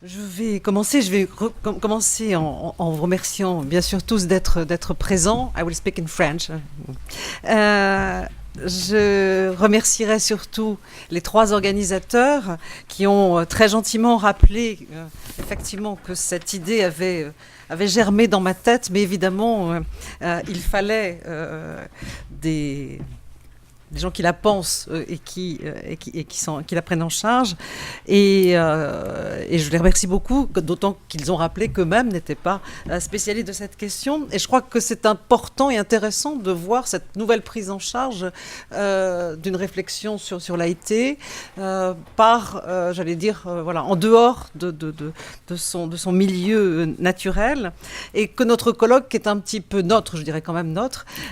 Je vais commencer en vous remerciant bien sûr tous d'être présents. I will speak in French. Je remercierai surtout les trois organisateurs qui ont très gentiment rappelé effectivement que cette idée avait germé dans ma tête, mais évidemment il fallait des gens qui la pensent et qui la prennent en charge. Et je les remercie beaucoup, d'autant qu'ils ont rappelé qu'eux-mêmes n'étaient pas spécialistes de cette question. Et je crois que c'est important et intéressant de voir cette nouvelle prise en charge d'une réflexion sur l'AIT par, j'allais dire, voilà, en dehors de son milieu naturel. Et que notre colloque, qui est un petit peu je dirais quand même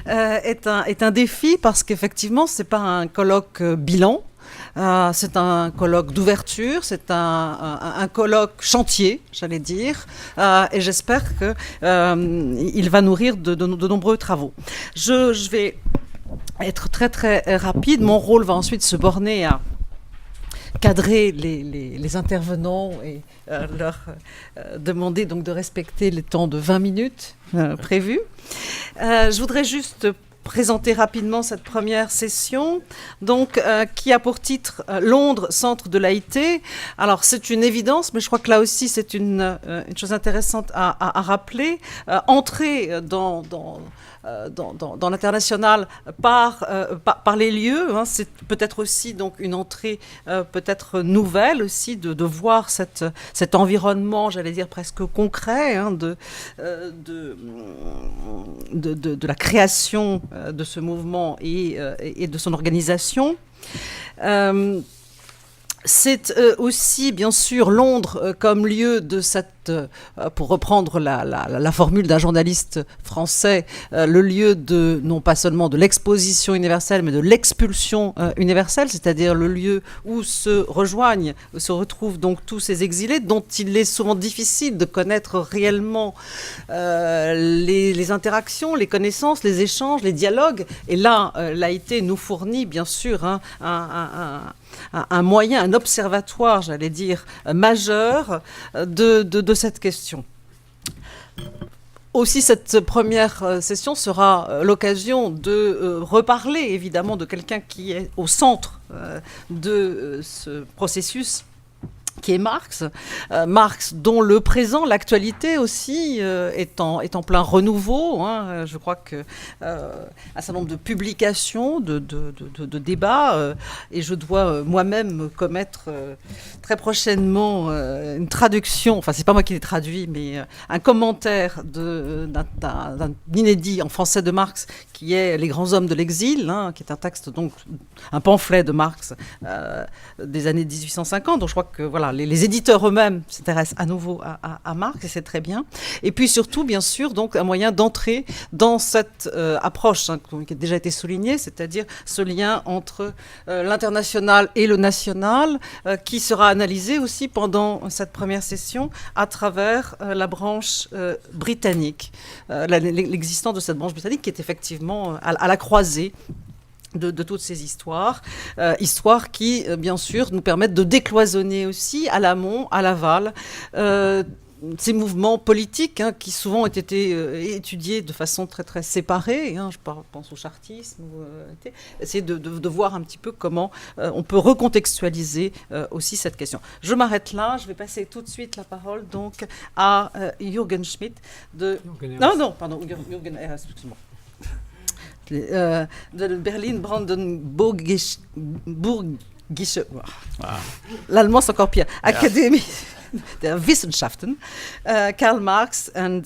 est un défi parce qu'effectivement, c'est pas un colloque bilan, c'est un colloque d'ouverture, c'est un colloque chantier, j'allais dire, et j'espère qu'il va nourrir de nombreux travaux. Je vais être très très rapide. Mon rôle va ensuite se borner à cadrer les intervenants et leur demander donc de respecter les temps de 20 minutes prévus. Je voudrais juste présenter rapidement cette première session, donc, qui a pour titre Londres, centre de l'AIT. Alors, c'est une évidence, mais je crois que là aussi, c'est une chose intéressante à rappeler. Entrer dans l'international par les lieux, hein, c'est peut-être aussi donc une entrée peut-être nouvelle aussi de voir cet environnement, j'allais dire presque concret, hein, de la création de ce mouvement et de son organisation. C'est aussi, bien sûr, Londres comme lieu de cette, pour reprendre la formule d'un journaliste français, le lieu non pas seulement de l'exposition universelle, mais de l'expulsion universelle, c'est-à-dire le lieu où se retrouvent donc tous ces exilés, dont il est souvent difficile de connaître réellement les interactions, les connaissances, les échanges, les dialogues. Et là, l'AIT nous fournit, bien sûr, hein, un moyen, un observatoire, j'allais dire, majeur de cette question. Aussi, cette première session sera l'occasion de reparler, évidemment, de quelqu'un qui est au centre de ce processus, qui est Marx. Marx, dont le présent, l'actualité aussi, est en plein renouveau. Hein. Je crois qu'un certain nombre de publications, de débats, et je dois moi-même commettre très prochainement une traduction, enfin c'est pas moi qui l'ai traduit, mais un commentaire d'un inédit en français de Marx, qui est Les grands hommes de l'exil, hein, qui est un texte, donc un pamphlet de Marx des années 1850. Donc je crois que voilà, les éditeurs eux-mêmes s'intéressent à nouveau à Marx, et c'est très bien. Et puis surtout, bien sûr, donc un moyen d'entrer dans cette approche, hein, qui a déjà été soulignée, c'est-à-dire ce lien entre l'international et le national, qui sera analysé aussi pendant cette première session à travers la branche britannique, l'existence de cette branche britannique qui est effectivement à la croisée de toutes ces histoires qui, bien sûr, nous permettent de décloisonner aussi à l'amont, à l'aval, ces mouvements politiques, hein, qui souvent ont été étudiés de façon très très séparée, hein, je pense au chartisme, essayer de voir un petit peu comment on peut recontextualiser aussi cette question. Je m'arrête là, je vais passer tout de suite la parole donc à Jürgen Schmidt de... Jürgen Eras, excuse-moi. De Berlin-Brandenburgische, l'allemand c'est encore pire, Akademie der Wissenschaften, Karl Marx and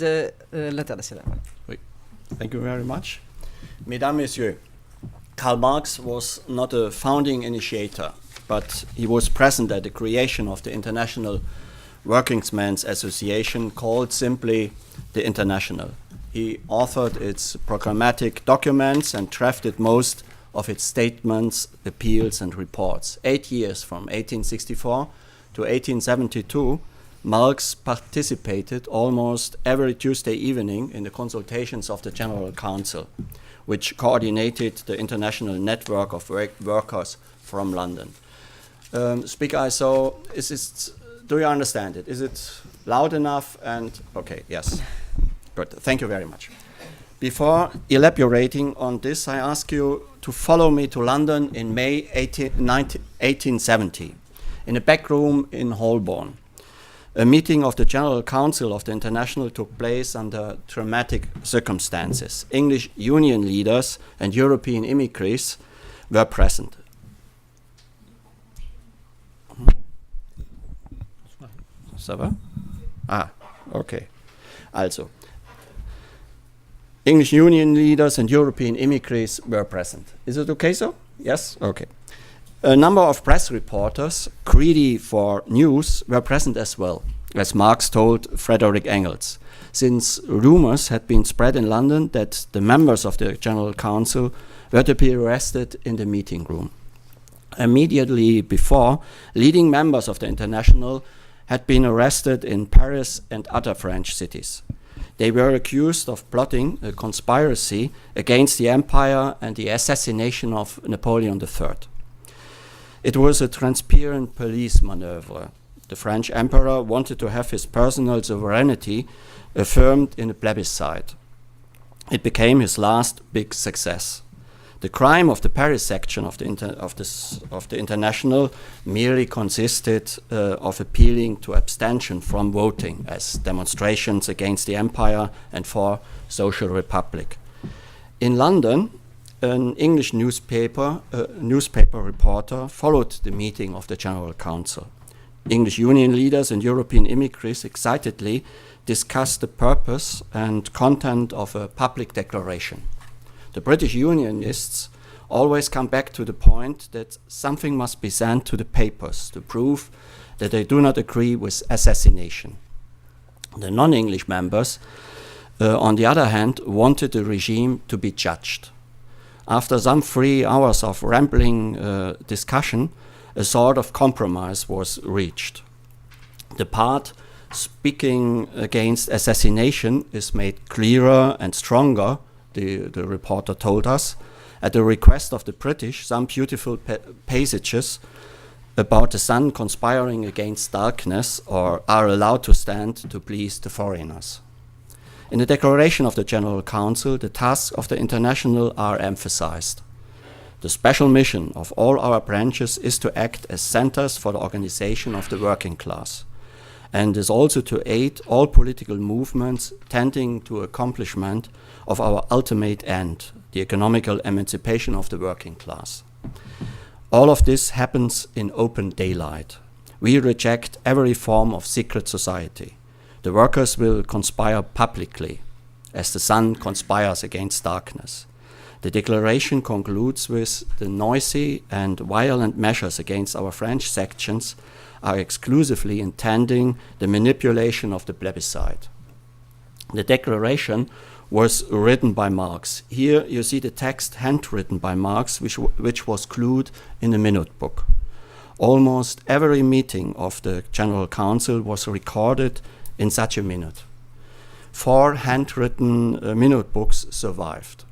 l'International. Oui. Thank you very much. Mesdames, Messieurs, Karl Marx was not a founding initiator, but he was present at the creation of the International Workingmen's Association, called simply the International. He authored its programmatic documents and drafted most of its statements, appeals, and reports. 8 years, from 1864 to 1872, Marx participated almost every Tuesday evening in the consultations of the General Council, which coordinated the international network of workers from London. Speaker, also, es ist Do you understand it? Is it loud enough? And okay, yes. Good. Thank you very much. Before elaborating on this, I ask you to follow me to London in May 1870, in a back room in Holborn. A meeting of the General Council of the International took place under dramatic circumstances. English union leaders and European immigrants were present. Ça va? Ah, okay. Also, English union leaders and European immigrants were present. Is it okay so? Yes? Okay. A number of press reporters, greedy for news, were present as well, as Marx told Frederick Engels, since rumors had been spread in London that the members of the General Council were to be arrested in the meeting room. Immediately before, leading members of the International had been arrested in Paris and other French cities. They were accused of plotting a conspiracy against the empire and the assassination of Napoleon III. It was a transparent police maneuver. The French emperor wanted to have his personal sovereignty affirmed in a plebiscite. It became his last big success. The crime of the Paris section of the International merely consisted of appealing to abstention from voting as demonstrations against the empire and for social republic. In London, an English newspaper reporter followed the meeting of the General Council. English union leaders and European immigrants excitedly discussed the purpose and content of a public declaration. The British Unionists always come back to the point that something must be sent to the papers to prove that they do not agree with assassination. The non-English members, on the other hand, wanted the regime to be judged. After some 3 hours of rambling discussion, a sort of compromise was reached. The part speaking against assassination is made clearer and stronger, the reporter told us. At the request of the British, some beautiful passages about the sun conspiring against darkness are allowed to stand to please the foreigners. In the declaration of the General Council, the tasks of the International are emphasized. The special mission of all our branches is to act as centers for the organization of the working class, and is also to aid all political movements tending to accomplishment of our ultimate end, the economical emancipation of the working class. All of this happens in open daylight. We reject every form of secret society. The workers will conspire publicly, as the sun conspires against darkness. The declaration concludes with the noisy and violent measures against our French sections are exclusively intending the manipulation of the plebiscite. The declaration was written by Marx. Here you see the text handwritten by Marx, which was glued in the minute book. Almost every meeting of the General Council was recorded in such a minute. 4 handwritten minute books survived.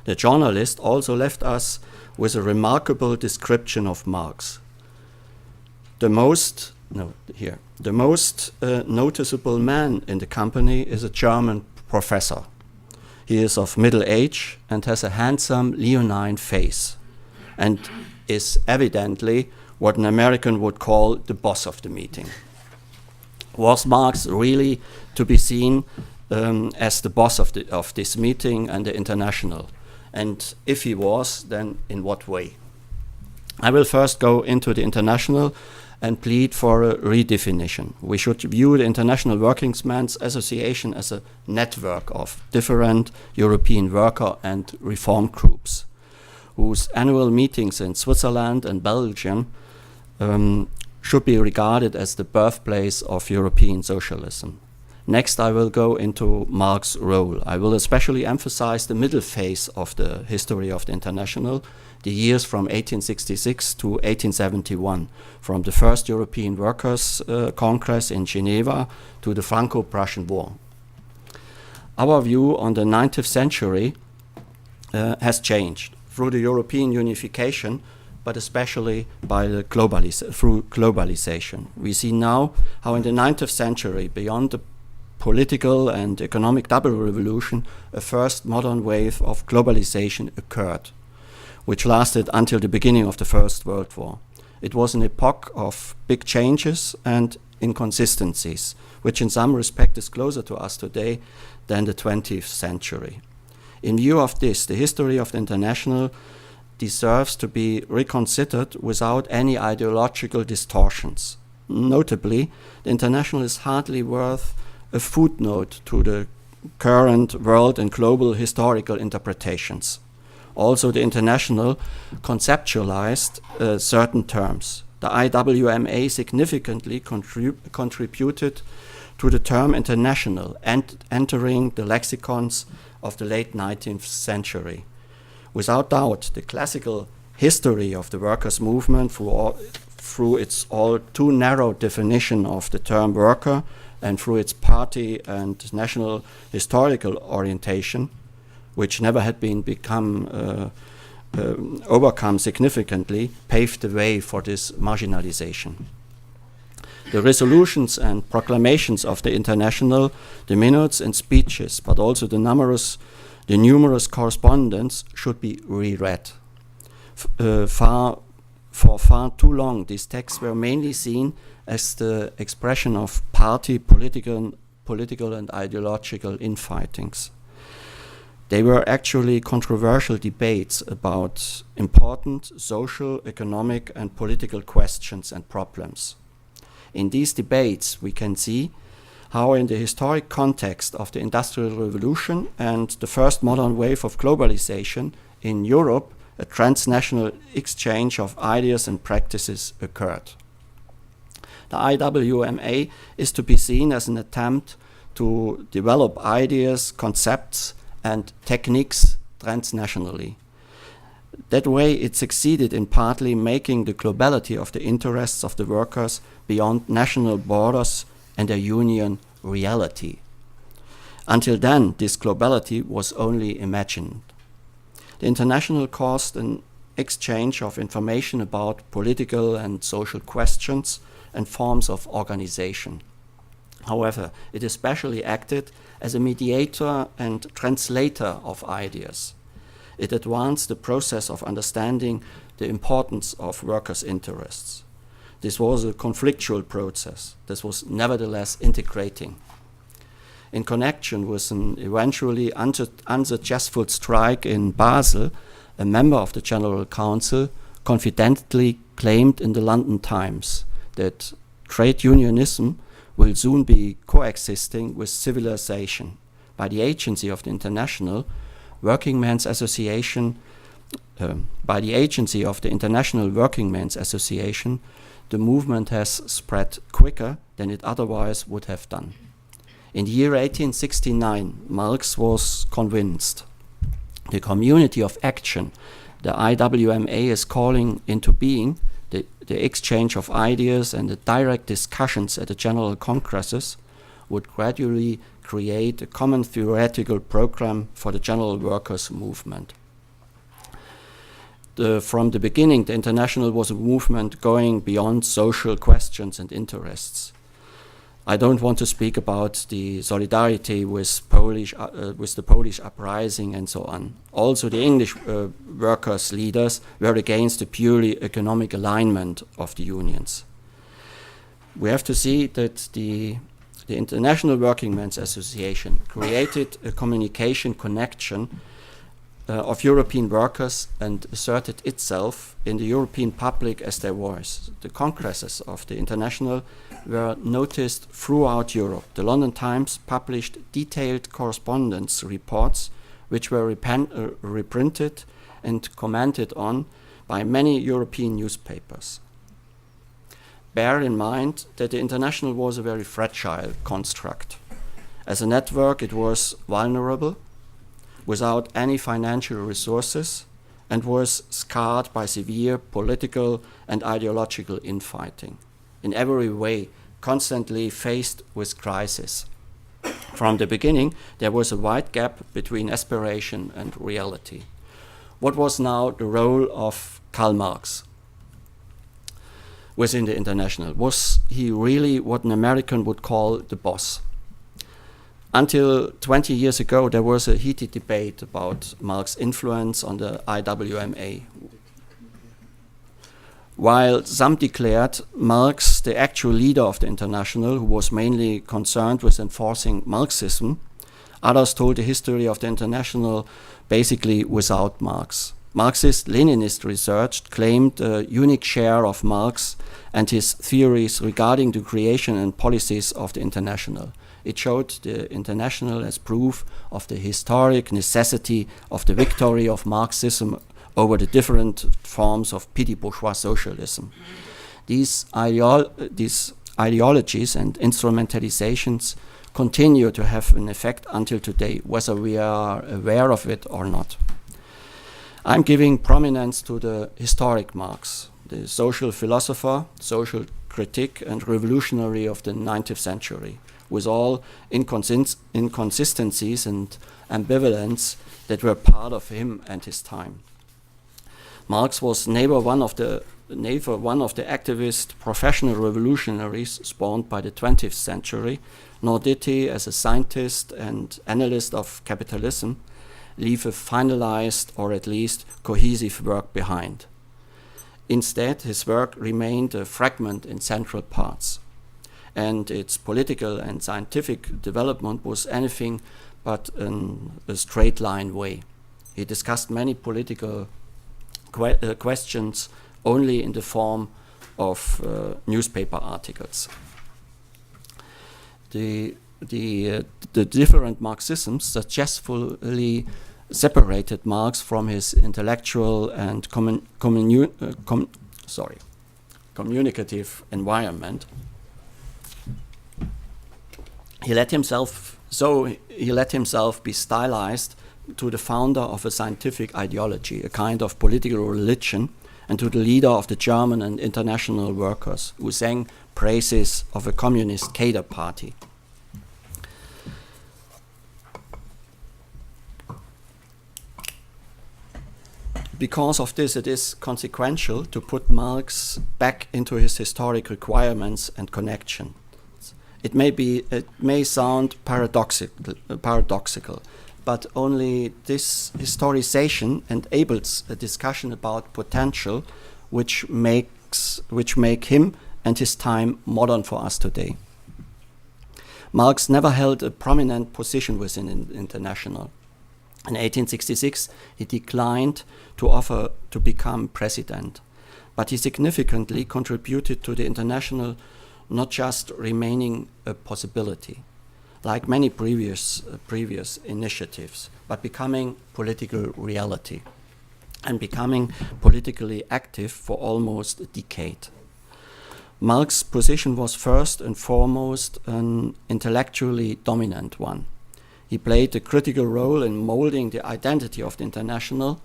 The journalist also left us with a remarkable description of Marx. The most noticeable man in the company is a German professor. He is of middle age and has a handsome leonine face, and is evidently what an American would call the boss of the meeting. Was Marx really to be seen as the boss of this meeting and the International? And if he was, then in what way? I will first go into the International and plead for a redefinition. We should view the International Workingmen's Association as a network of different European worker and reform groups, whose annual meetings in Switzerland and Belgium should be regarded as the birthplace of European socialism. Next, I will go into Marx's role. I will especially emphasize the middle phase of the history of the International, the years from 1866 to 1871, from the first European Workers' Congress in Geneva to the Franco-Prussian War. Our view on the 19th century has changed. Through the European unification, but especially by the through globalization. We see now how in the 19th century, beyond the political and economic double revolution, a first modern wave of globalization occurred, which lasted until the beginning of the First World War. It was an epoch of big changes and inconsistencies, which in some respect is closer to us today than the 20th century. In view of this, the history of the international deserves to be reconsidered without any ideological distortions. Notably, the international is hardly worth a footnote to the current world and global historical interpretations. Also, the international conceptualized certain terms. The IWMA significantly contributed to the term international entering the lexicons of the late 19th century. Without doubt, the classical history of the workers' movement through its all too narrow definition of the term worker and through its party and national historical orientation, which never had been overcome significantly, paved the way for this marginalization. The resolutions and proclamations of the international, the minutes and speeches, but also the numerous correspondence should be reread. For far too long, these texts were mainly seen as the expression of party, political and ideological infightings. They were actually controversial debates about important social, economic, and political questions and problems. In these debates, we can see how in the historic context of the Industrial Revolution and the first modern wave of globalization in Europe, a transnational exchange of ideas and practices occurred. The IWMA is to be seen as an attempt to develop ideas, concepts, and techniques transnationally. That way, it succeeded in partly making the globality of the interests of the workers beyond national borders and their union reality. Until then, this globality was only imagined. The international caused an exchange of information about political and social questions and forms of organization. However, it especially acted as a mediator and translator of ideas. It advanced the process of understanding the importance of workers' interests. This was a conflictual process. This was nevertheless integrating. In connection with an eventually unsuccessful strike in Basel, a member of the General Council confidently claimed in the London Times that trade unionism will soon be coexisting with civilization. By the agency of the International Workingmen's Association, the movement has spread quicker than it otherwise would have done. In the year 1869, Marx was convinced the community of action the IWMA is calling into being, the exchange of ideas and the direct discussions at the general congresses, would gradually create a common theoretical program for the general workers' movement. From the beginning, the International was a movement going beyond social questions and interests. I don't want to speak about the solidarity with the Polish uprising and so on. Also, the English workers' leaders were against the purely economic alignment of the unions. We have to see that the International Workingmen's Association created a communication connection of European workers and asserted itself in the European public as their voice. The congresses of the International were noticed throughout Europe. The London Times published detailed correspondence reports which were reprinted and commented on by many European newspapers. Bear in mind that the International was a very fragile construct. As a network, it was vulnerable, without any financial resources, and was scarred by severe political and ideological infighting. In every way, constantly faced with crisis. From the beginning, there was a wide gap between aspiration and reality. What was now the role of Karl Marx? within the International? Was he really what an American would call the boss? Until 20 years ago, there was a heated debate about Marx's influence on the IWMA. While some declared Marx the actual leader of the International, who was mainly concerned with enforcing Marxism, others told the history of the International basically without Marx. Marxist-Leninist research claimed a unique share of Marx and his theories regarding the creation and policies of the International. It showed the International as proof of the historic necessity of the victory of Marxism over the different forms of petty bourgeois socialism. These ideologies and instrumentalizations continue to have an effect until today, whether we are aware of it or not. I'm giving prominence to the historic Marx, the social philosopher, social critic, and revolutionary of the 19th century, with all inconsistencies and ambivalence that were part of him and his time. Marx was neither one of the activist professional revolutionaries spawned by the 20th century, nor did he, as a scientist and analyst of capitalism, leave a finalized or at least cohesive work behind. Instead, his work remained a fragment in central parts, and its political and scientific development was anything but a straight line way. He discussed many political questions only in the form of newspaper articles. The different Marxisms successfully separated Marx from his intellectual and communicative environment. He let himself be stylized to the founder of a scientific ideology, a kind of political religion, and to the leader of the German and international workers, who sang praises of a communist cadre party. Because of this, it is consequential to put Marx back into his historic requirements and connections. It may sound paradoxical, but only this historization enables a discussion about potential, which make him and his time modern for us today. Marx never held a prominent position within the International. In 1866, he declined to offer to become president, but he significantly contributed to the International not just remaining a possibility, like many previous initiatives, but becoming political reality and becoming politically active for almost a decade. Marx's position was first and foremost an intellectually dominant one. He played a critical role in molding the identity of the International.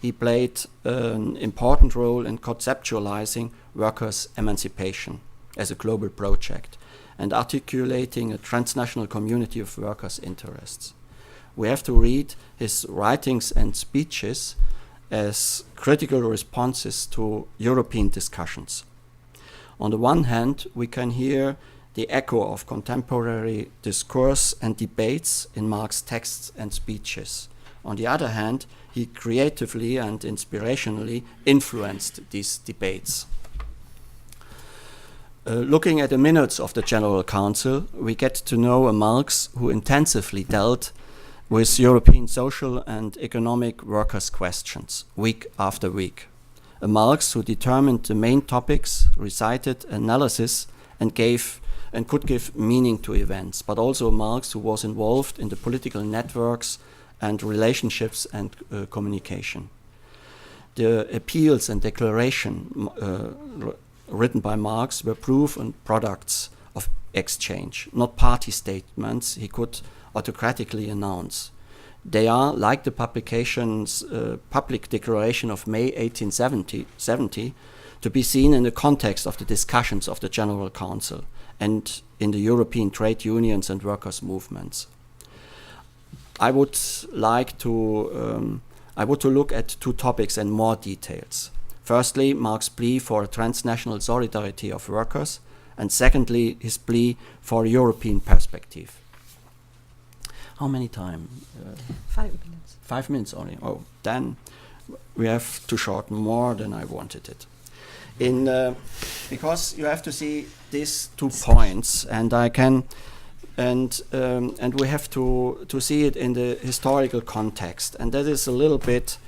He played an important role in conceptualizing workers' emancipation as a global project and articulating a transnational community of workers' interests. We have to read his writings and speeches as critical responses to European discussions. On the one hand, we can hear the echo of contemporary discourse and debates in Marx's texts and speeches. On the other hand, he creatively and inspirationally influenced these debates. Looking at the minutes of the General Council, we get to know a Marx who intensively dealt with European social and economic workers' questions, week after week. A Marx who determined the main topics, recited analysis, and could give meaning to events, but also a Marx who was involved in the political networks and relationships and communication. The appeals and declaration written by Marx were proof and products of exchange, not party statements he could autocratically announce. They are, like the publication's public declaration of May 1870, to be seen in the context of the discussions of the General Council and in the European trade unions and workers' movements. I would like to look at two topics and more details. Firstly, Marx's plea for a transnational solidarity of workers, and secondly, his plea for a European perspective. How many time? 5 minutes. 5 minutes only. Oh, then we have to shorten more than I wanted it. Because you have to see these 2 points, and I can, and we have to see it in the historical context, and that is a little bit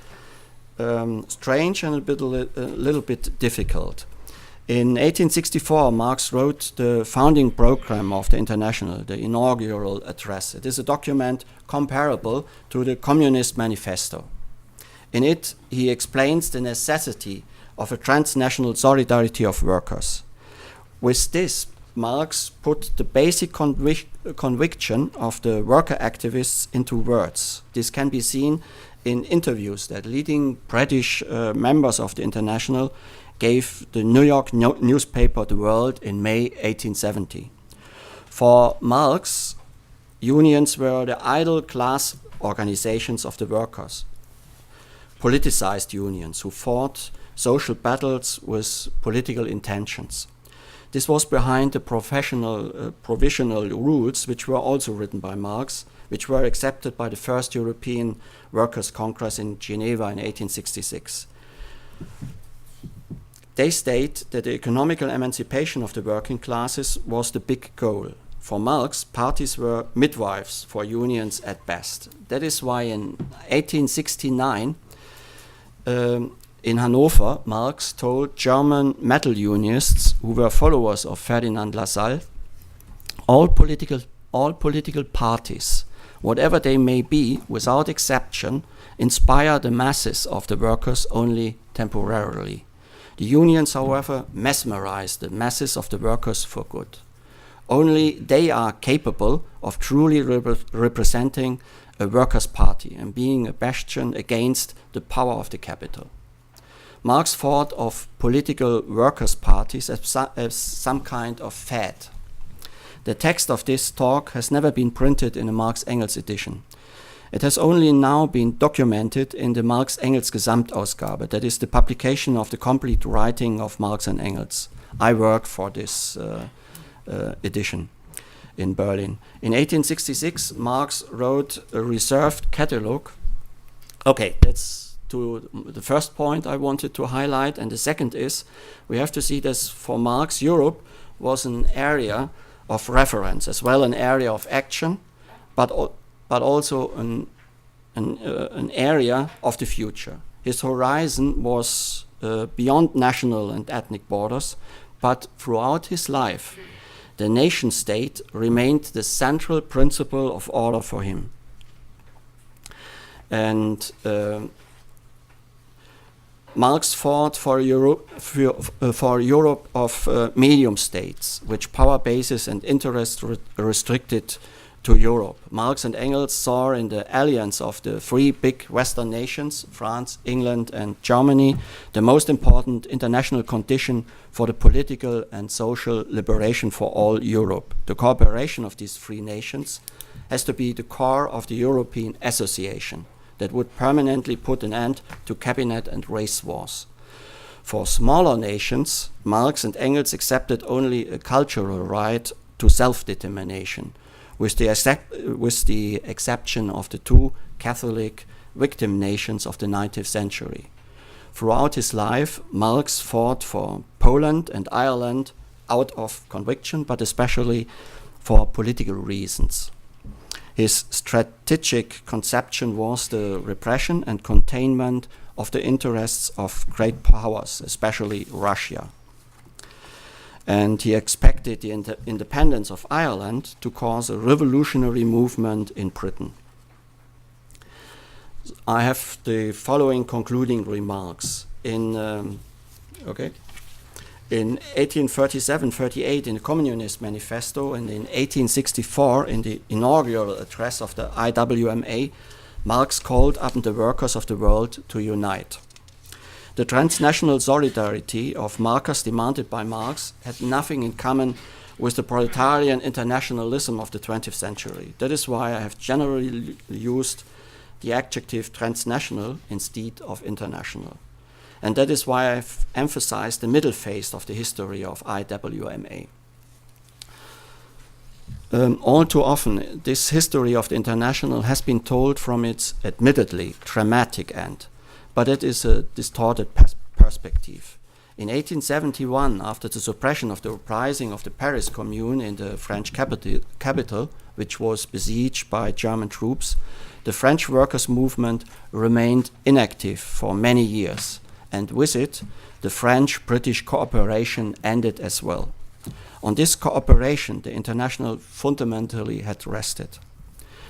strange and a little bit difficult. In 1864, Marx wrote the founding program of the International, the inaugural address. It is a document comparable to the Communist Manifesto. In it, he explains the necessity of a transnational solidarity of workers. With this, Marx put the basic conviction of the worker activists into words. This can be seen in interviews that leading British members of the International gave the New York newspaper The World in May 1870. For Marx, unions were the idle class organizations of the workers, politicized unions who fought social battles with political intentions. This was behind the provisional rules, which were also written by Marx, which were accepted by the first European Workers' Congress in Geneva in 1866. They state that the economical emancipation of the working classes was the big goal. For Marx, parties were midwives for unions at best. That is why in 1869, in Hanover, Marx told German metal unionists who were followers of Ferdinand Lassalle, all political parties, whatever they may be, without exception, inspire the masses of the workers only temporarily. The unions, however, mesmerize the masses of the workers for good. Only they are capable of truly representing a workers' party and being a bastion against the power of the capital. Marx thought of political workers' parties as some kind of fad. The text of this talk has never been printed in a Marx-Engels edition. It has only now been documented in the Marx-Engels Gesamtausgabe, that is the publication of the complete writing of Marx and Engels. I worked for this edition in Berlin. In 1866, Marx wrote a reserved catalogue. Okay, that's to the first point I wanted to highlight, and the second is we have to see this for Marx, Europe was an area of reference, as well an area of action, but also an area of the future. His horizon was beyond national and ethnic borders, but throughout his life, the nation-state remained the central principle of order for him. And Marx fought for Europe of medium states, which power bases and interests restricted to Europe. Marx and Engels saw in the alliance of the 3 big Western nations, France, England, and Germany, the most important international condition for the political and social liberation for all Europe. The cooperation of these 3 nations has to be the core of the European association that would permanently put an end to cabinet and race wars. For smaller nations, Marx and Engels accepted only a cultural right to self-determination, with the exception of the 2 Catholic victim nations of the 19th century. Throughout his life, Marx fought for Poland and Ireland out of conviction, but especially for political reasons. His strategic conception was the repression and containment of the interests of great powers, especially Russia. And he expected the independence of Ireland to cause a revolutionary movement in Britain. I have the following concluding remarks. In 1837-38 in the Communist Manifesto, and in 1864 in the inaugural address of the IWMA, Marx called upon the workers of the world to unite. The transnational solidarity of Marxers demanded by Marx had nothing in common with the proletarian internationalism of the 20th century. That is why I have generally used the adjective transnational instead of international. And that is why I've emphasized the middle phase of the history of IWMA. All too often, this history of the International has been told from its admittedly dramatic end, but it is a distorted perspective. In 1871, after the suppression of the uprising of the Paris Commune in the French capital, which was besieged by German troops, the French workers' movement remained inactive for many years, and with it, the French-British cooperation ended as well. On this cooperation, the International fundamentally had rested.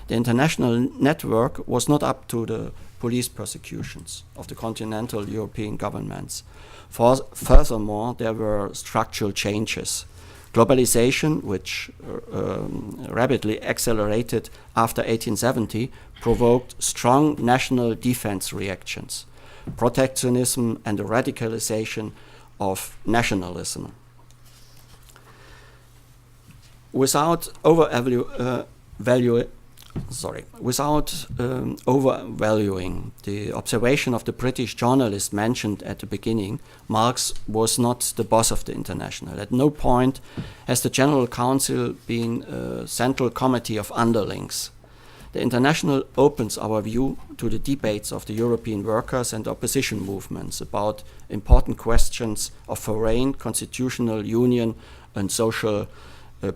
The international network was not up to the police persecutions of the continental European governments. Furthermore, there were structural changes. Globalization, which rapidly accelerated after 1870, provoked strong national defense reactions, protectionism, and the radicalization of nationalism. Without overvaluing the observation of the British journalist mentioned at the beginning, Marx was not the boss of the International. At no point has the General Council been a central committee of underlings. The International opens our view to the debates of the European workers and opposition movements about important questions of foreign, constitutional union and social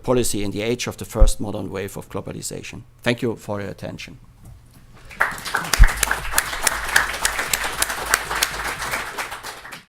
policy in the age of the first modern wave of globalization. Thank you for your attention.